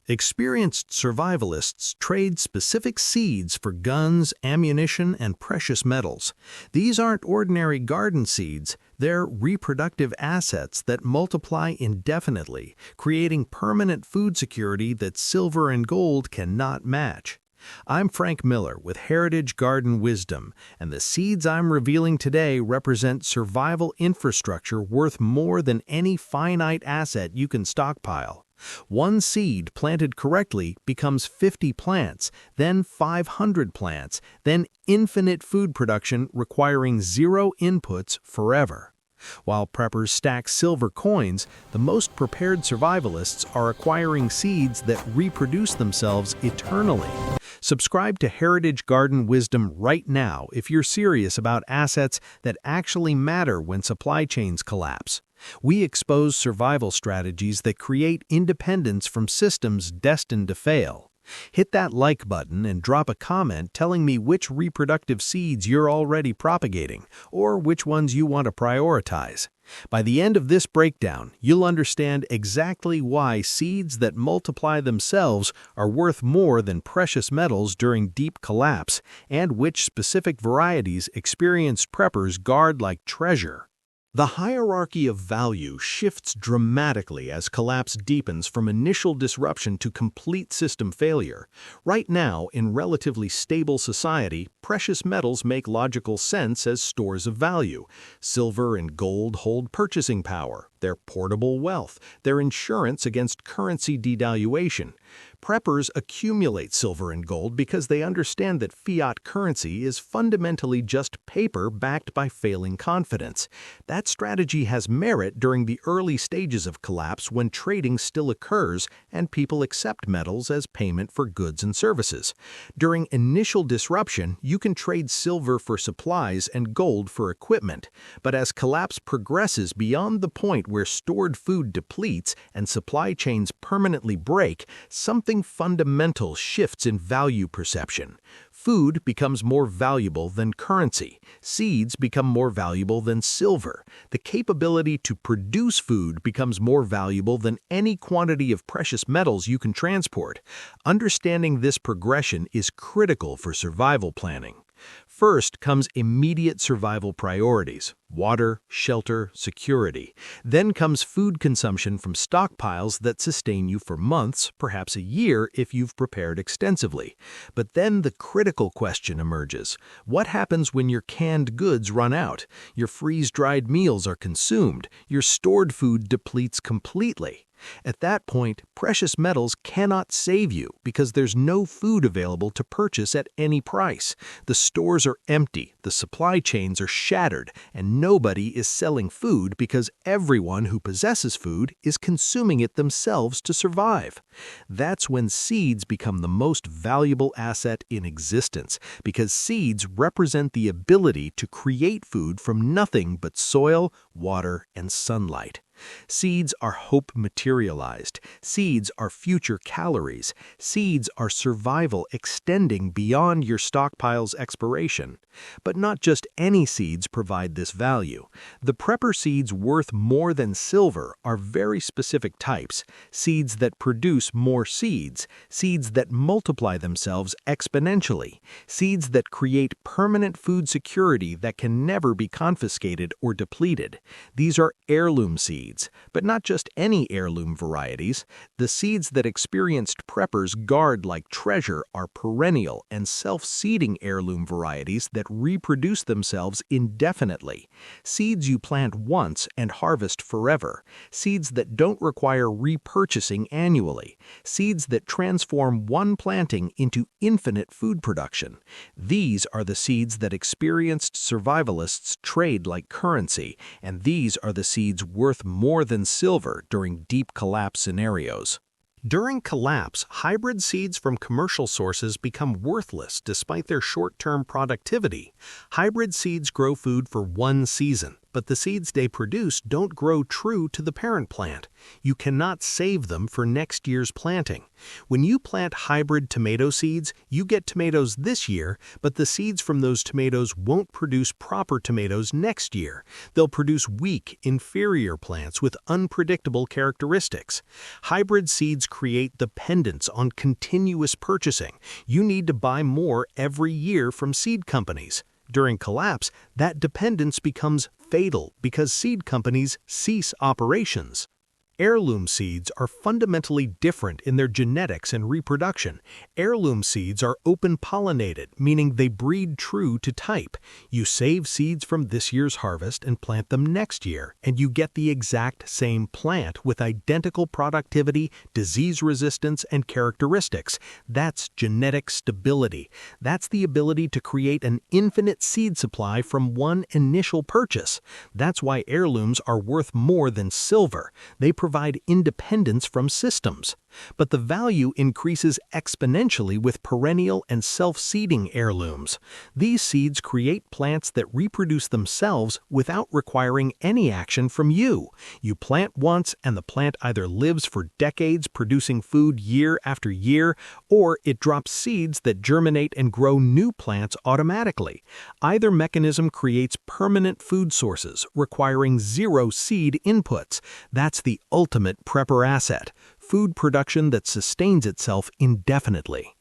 Experienced survivalists trade specific seeds for guns, ammunition, and precious metals. These aren't ordinary garden seeds, they're reproductive assets that multiply indefinitely, creating permanent food security that silver and gold cannot match. I'm Frank Miller with Heritage Garden Wisdom, and the seeds I'm revealing today represent survival infrastructure worth more than any finite asset you can stockpile. One seed planted correctly becomes 50 plants, then 500 plants, then infinite food production requiring zero inputs forever. While preppers stack silver coins, the most prepared survivalists are acquiring seeds that reproduce themselves eternally. Subscribe to Heritage Garden Wisdom right now if you're serious about assets that actually matter when supply chains collapse. We expose survival strategies that create independence from systems destined to fail. Hit that like button and drop a comment telling me which reproductive seeds you're already propagating, or which ones you want to prioritize. By the end of this breakdown, you'll understand exactly why seeds that multiply themselves are worth more than precious metals during deep collapse, and which specific varieties experienced preppers guard like treasure. The hierarchy of value shifts dramatically as collapse deepens from initial disruption to complete system failure. Right now, in relatively stable society, precious metals make logical sense as stores of value. Silver and gold hold purchasing power, they're portable wealth, they're insurance against currency devaluation. Preppers accumulate silver and gold because they understand that fiat currency is fundamentally just paper backed by failing confidence. That strategy has merit during the early stages of collapse when trading still occurs and people accept metals as payment for goods and services. During initial disruption, you can trade silver for supplies and gold for equipment. But as collapse progresses beyond the point where stored food depletes and supply chains permanently break, something fundamental shifts in value perception. Food becomes more valuable than currency. Seeds become more valuable than silver. The capability to produce food becomes more valuable than any quantity of precious metals you can transport. Understanding this progression is critical for survival planning. First comes immediate survival priorities: water, shelter, security. Then comes food consumption from stockpiles that sustain you for months, perhaps a year if you've prepared extensively. But then the critical question emerges. What happens when your canned goods run out? Your freeze-dried meals are consumed. Your stored food depletes completely. At that point, precious metals cannot save you because there's no food available to purchase at any price. The stores are empty, the supply chains are shattered, and nobody is selling food because everyone who possesses food is consuming it themselves to survive. That's when seeds become the most valuable asset in existence, because seeds represent the ability to create food from nothing but soil, water, and sunlight. Seeds are hope materialized. Seeds are future calories. Seeds are survival extending beyond your stockpile's expiration. But not just any seeds provide this value. The prepper seeds worth more than silver are very specific types: seeds that produce more seeds, seeds that multiply themselves exponentially, seeds that create permanent food security that can never be confiscated or depleted. These are heirloom seeds. But not just any heirloom varieties. The seeds that experienced preppers guard like treasure are perennial and self-seeding heirloom varieties that reproduce themselves indefinitely. Seeds you plant once and harvest forever. Seeds that don't require repurchasing annually. Seeds that transform one planting into infinite food production. These are the seeds that experienced survivalists trade like currency, and these are the seeds worth more than silver during deep collapse scenarios. During collapse, hybrid seeds from commercial sources become worthless despite their short-term productivity. Hybrid seeds grow food for one season, but the seeds they produce don't grow true to the parent plant. You cannot save them for next year's planting. When you plant hybrid tomato seeds, you get tomatoes this year, but the seeds from those tomatoes won't produce proper tomatoes next year. They'll produce weak, inferior plants with unpredictable characteristics. Hybrid seeds create dependence on continuous purchasing. You need to buy more every year from seed companies. During collapse, that dependence becomes fatal because seed companies cease operations. Heirloom seeds are fundamentally different in their genetics and reproduction. Heirloom seeds are open-pollinated, meaning they breed true to type. You save seeds from this year's harvest and plant them next year, and you get the exact same plant with identical productivity, disease resistance, and characteristics. That's genetic stability. That's the ability to create an infinite seed supply from one initial purchase. That's why heirlooms are worth more than silver. They provide independence from systems. But the value increases exponentially with perennial and self-seeding heirlooms. These seeds create plants that reproduce themselves without requiring any action from you. You plant once and the plant either lives for decades producing food year after year, or it drops seeds that germinate and grow new plants automatically. Either mechanism creates permanent food sources requiring zero seed inputs. That's the ultimate prepper asset. Food production that sustains itself indefinitely.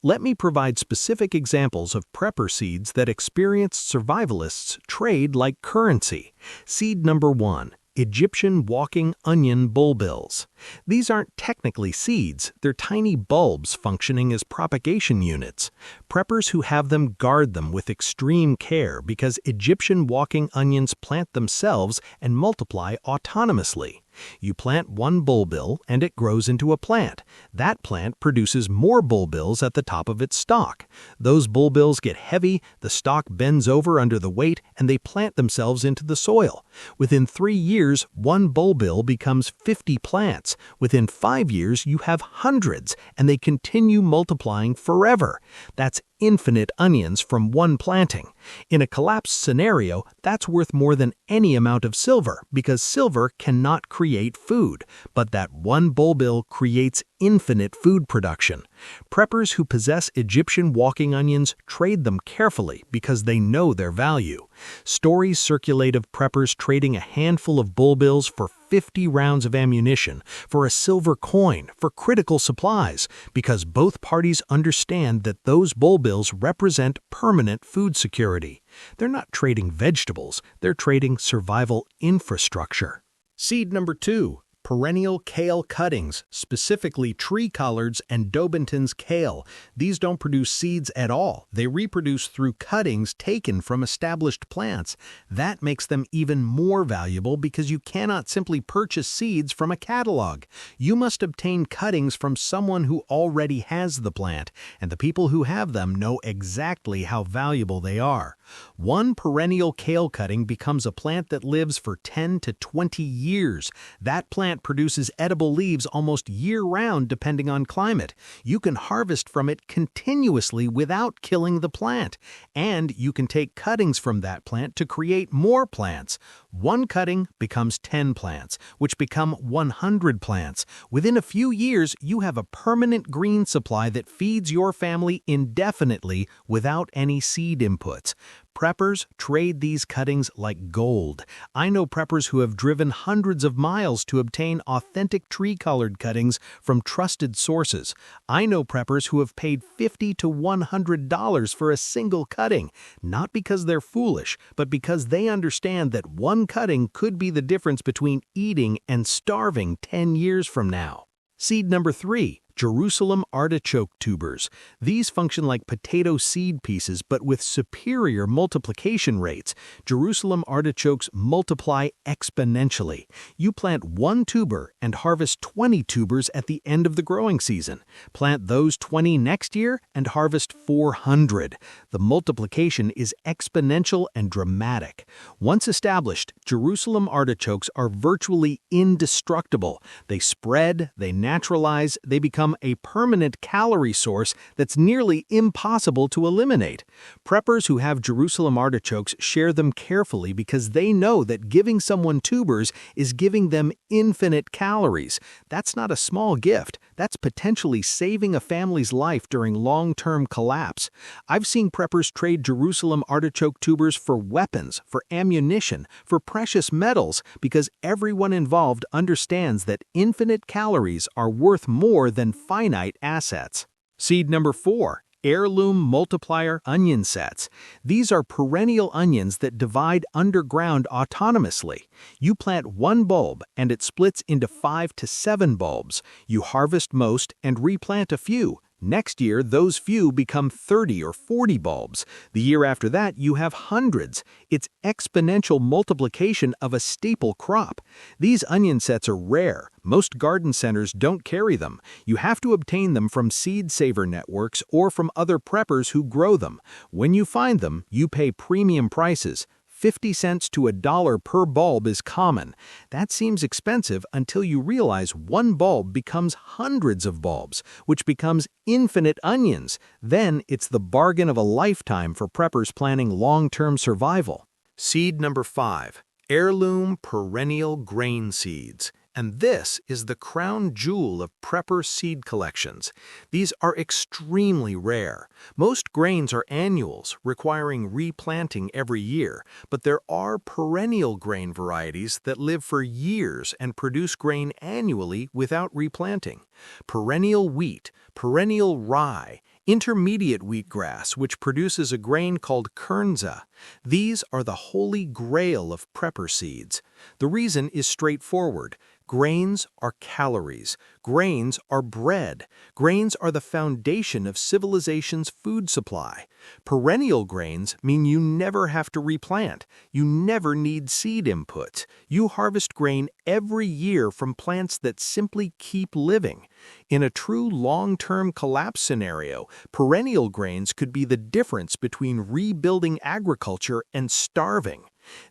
Let me provide specific examples of prepper seeds that experienced survivalists trade like currency. Seed number 1. Egyptian walking onion bulbils. These aren't technically seeds, they're tiny bulbs functioning as propagation units. Preppers who have them guard them with extreme care because Egyptian walking onions plant themselves and multiply autonomously. You plant one bulbil and it grows into a plant. That plant produces more bulbils at the top of its stalk. Those bulbils get heavy, the stalk bends over under the weight, and they plant themselves into the soil. Within 3 years, one bulbil becomes 50 plants. Within 5 years, you have hundreds, and they continue multiplying forever. That's infinite onions from one planting. In a collapsed scenario, that's worth more than any amount of silver because silver cannot create food, but that one bulbil creates infinite food production. Preppers who possess Egyptian walking onions trade them carefully because they know their value. Stories circulate of preppers trading a handful of bulbils for 50 rounds of ammunition, for a silver coin, for critical supplies, because both parties understand that those bulbils represent permanent food security. They're not trading vegetables, they're trading survival infrastructure. Seed number 2. Perennial kale cuttings, specifically tree collards and Dobinton's kale. These don't produce seeds at all. They reproduce through cuttings taken from established plants. That makes them even more valuable because you cannot simply purchase seeds from a catalog. You must obtain cuttings from someone who already has the plant, and the people who have them know exactly how valuable they are. One perennial kale cutting becomes a plant that lives for 10 to 20 years. That plant produces edible leaves almost year-round depending on climate. You can harvest from it continuously without killing the plant. And you can take cuttings from that plant to create more plants. One cutting becomes 10 plants, which become 100 plants. Within a few years, you have a permanent green supply that feeds your family indefinitely without any seed inputs. Preppers trade these cuttings like gold. I know preppers who have driven hundreds of miles to obtain authentic tree-colored cuttings from trusted sources. I know preppers who have paid $50 to $100 for a single cutting, not because they're foolish, but because they understand that one cutting could be the difference between eating and starving 10 years from now. Seed number 3. Jerusalem artichoke tubers. These function like potato seed pieces but with superior multiplication rates. Jerusalem artichokes multiply exponentially. You plant one tuber and harvest 20 tubers at the end of the growing season. Plant those 20 next year and harvest 400. The multiplication is exponential and dramatic. Once established, Jerusalem artichokes are virtually indestructible. They spread, they naturalize, they become become a permanent calorie source that's nearly impossible to eliminate. Preppers who have Jerusalem artichokes share them carefully because they know that giving someone tubers is giving them infinite calories. That's not a small gift. That's potentially saving a family's life during long-term collapse. I've seen preppers trade Jerusalem artichoke tubers for weapons, for ammunition, for precious metals, because everyone involved understands that infinite calories are worth more than finite assets. Seed number 4. Heirloom multiplier onion sets. These are perennial onions that divide underground autonomously. You plant one bulb and it splits into 5 to 7 bulbs. You harvest most and replant a few. Next year, those few become 30 or 40 bulbs. The year after that, you have hundreds. It's exponential multiplication of a staple crop. These onion sets are rare. Most garden centers don't carry them. You have to obtain them from seed saver networks or from other preppers who grow them. When you find them, you pay premium prices. 50 cents to $1 per bulb is common. That seems expensive until you realize one bulb becomes hundreds of bulbs, which becomes infinite onions. Then it's the bargain of a lifetime for preppers planning long-term survival. Seed number 5. Heirloom perennial grain seeds. And this is the crown jewel of prepper seed collections. These are extremely rare. Most grains are annuals, requiring replanting every year, but there are perennial grain varieties that live for years and produce grain annually without replanting. Perennial wheat, perennial rye, intermediate wheatgrass, which produces a grain called Kernza. These are the holy grail of prepper seeds. The reason is straightforward. Grains are calories. Grains are bread. Grains are the foundation of civilization's food supply. Perennial grains mean you never have to replant. You never need seed inputs. You harvest grain every year from plants that simply keep living. In a true long-term collapse scenario, perennial grains could be the difference between rebuilding agriculture and starving.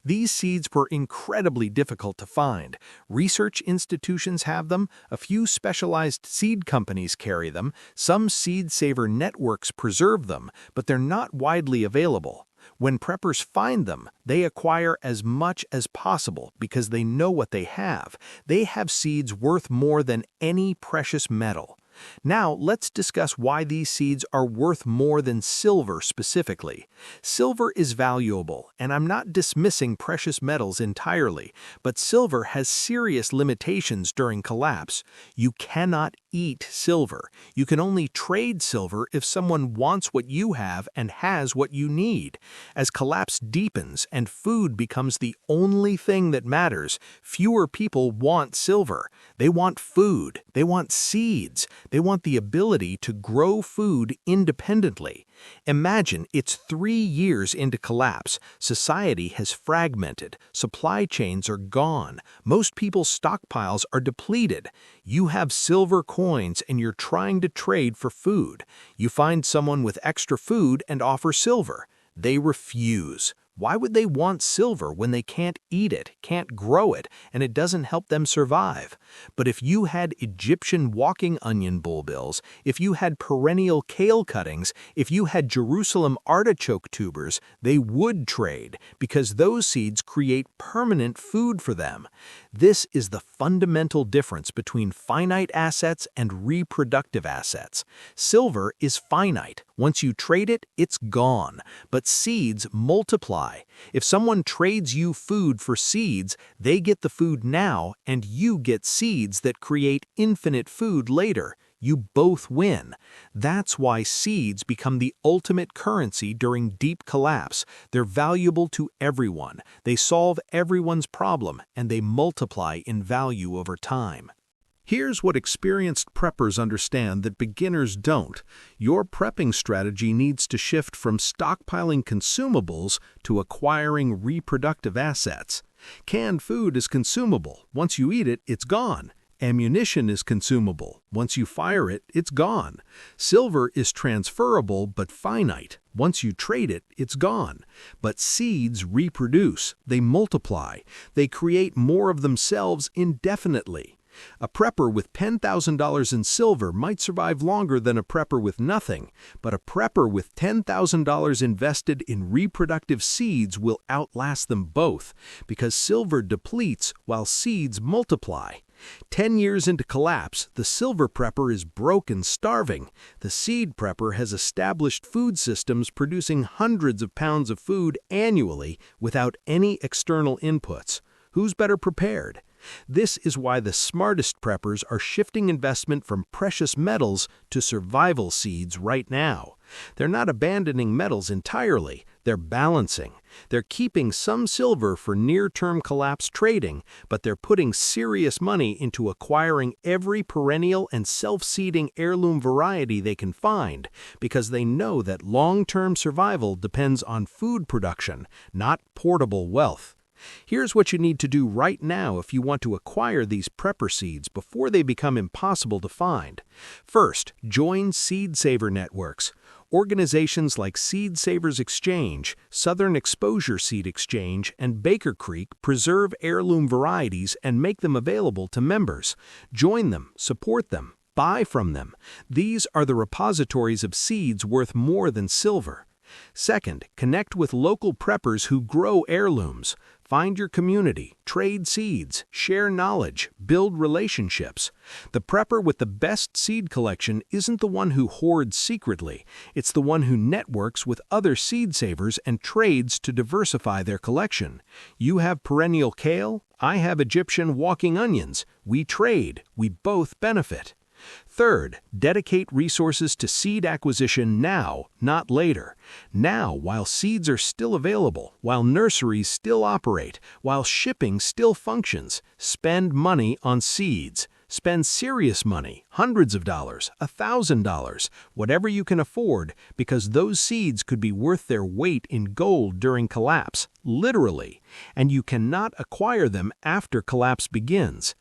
These seeds were incredibly difficult to find. Research institutions have them, a few specialized seed companies carry them, some seed saver networks preserve them, but they're not widely available. When preppers find them, they acquire as much as possible because they know what they have. They have seeds worth more than any precious metal. Now, let's discuss why these seeds are worth more than silver specifically. Silver is valuable, and I'm not dismissing precious metals entirely, but silver has serious limitations during collapse. You cannot eat silver. You can only trade silver if someone wants what you have and has what you need. As collapse deepens and food becomes the only thing that matters, fewer people want silver. They want food. They want seeds. They want the ability to grow food independently. Imagine it's 3 years into collapse. Society has fragmented. Supply chains are gone. Most people's stockpiles are depleted. You have silver coins and you're trying to trade for food. You find someone with extra food and offer silver. They refuse. Why would they want silver when they can't eat it, can't grow it, and it doesn't help them survive? But if you had Egyptian walking onion bulbils, if you had perennial kale cuttings, if you had Jerusalem artichoke tubers, they would trade because those seeds create permanent food for them. This is the fundamental difference between finite assets and reproductive assets. Silver is finite. Once you trade it, it's gone. But seeds multiply. If someone trades you food for seeds, they get the food now, and you get seeds that create infinite food later. You both win. That's why seeds become the ultimate currency during deep collapse. They're valuable to everyone. They solve everyone's problem, and they multiply in value over time. Here's what experienced preppers understand that beginners don't. Your prepping strategy needs to shift from stockpiling consumables to acquiring reproductive assets. Canned food is consumable. Once you eat it, it's gone. Ammunition is consumable. Once you fire it, it's gone. Silver is transferable but finite. Once you trade it, it's gone. But seeds reproduce. They multiply. They create more of themselves indefinitely. A prepper with $10,000 in silver might survive longer than a prepper with nothing, but a prepper with $10,000 invested in reproductive seeds will outlast them both, because silver depletes while seeds multiply. 10 years into collapse, the silver prepper is broke and starving. The seed prepper has established food systems producing hundreds of pounds of food annually without any external inputs. Who's better prepared? This is why the smartest preppers are shifting investment from precious metals to survival seeds right now. They're not abandoning metals entirely, they're balancing. They're keeping some silver for near-term collapse trading, but they're putting serious money into acquiring every perennial and self-seeding heirloom variety they can find, because they know that long-term survival depends on food production, not portable wealth. Here's what you need to do right now if you want to acquire these prepper seeds before they become impossible to find. First, join Seed Saver networks. Organizations like Seed Savers Exchange, Southern Exposure Seed Exchange, and Baker Creek preserve heirloom varieties and make them available to members. Join them, support them, buy from them. These are the repositories of seeds worth more than silver. Second, connect with local preppers who grow heirlooms. Find your community, trade seeds, share knowledge, build relationships. The prepper with the best seed collection isn't the one who hoards secretly. It's the one who networks with other seed savers and trades to diversify their collection. You have perennial kale, I have Egyptian walking onions. We trade, we both benefit. Third, dedicate resources to seed acquisition now, not later. Now, while seeds are still available, while nurseries still operate, while shipping still functions, spend money on seeds. Spend serious money, hundreds of dollars, $1,000, whatever you can afford, because those seeds could be worth their weight in gold during collapse, literally, and you cannot acquire them after collapse begins.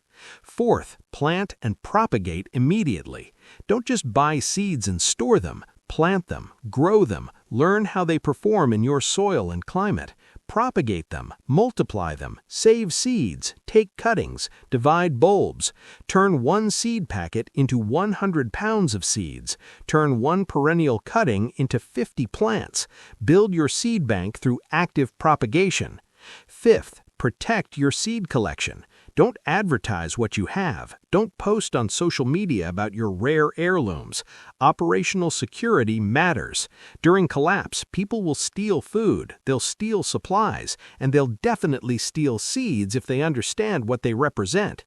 Fourth, plant and propagate immediately. Don't just buy seeds and store them. Plant them, grow them, learn how they perform in your soil and climate. Propagate them, multiply them, save seeds, take cuttings, divide bulbs. Turn one seed packet into 100 pounds of seeds. Turn one perennial cutting into 50 plants. Build your seed bank through active propagation. Fifth, protect your seed collection. Don't advertise what you have. Don't post on social media about your rare heirlooms. Operational security matters. During collapse, people will steal food, they'll steal supplies, and they'll definitely steal seeds if they understand what they represent.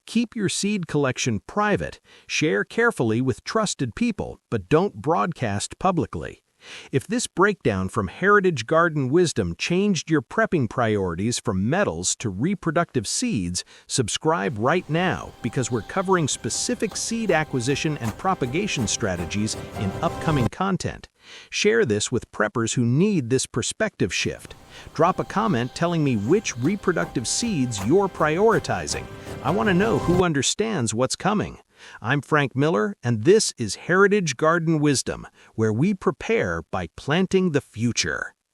Keep your seed collection private. Share carefully with trusted people, but don't broadcast publicly. If this breakdown from Heritage Garden Wisdom changed your prepping priorities from metals to reproductive seeds, subscribe right now, because we're covering specific seed acquisition and propagation strategies in upcoming content. Share this with preppers who need this perspective shift. Drop a comment telling me which reproductive seeds you're prioritizing. I want to know who understands what's coming. I'm Frank Miller, and this is Heritage Garden Wisdom, where we prepare by planting the future.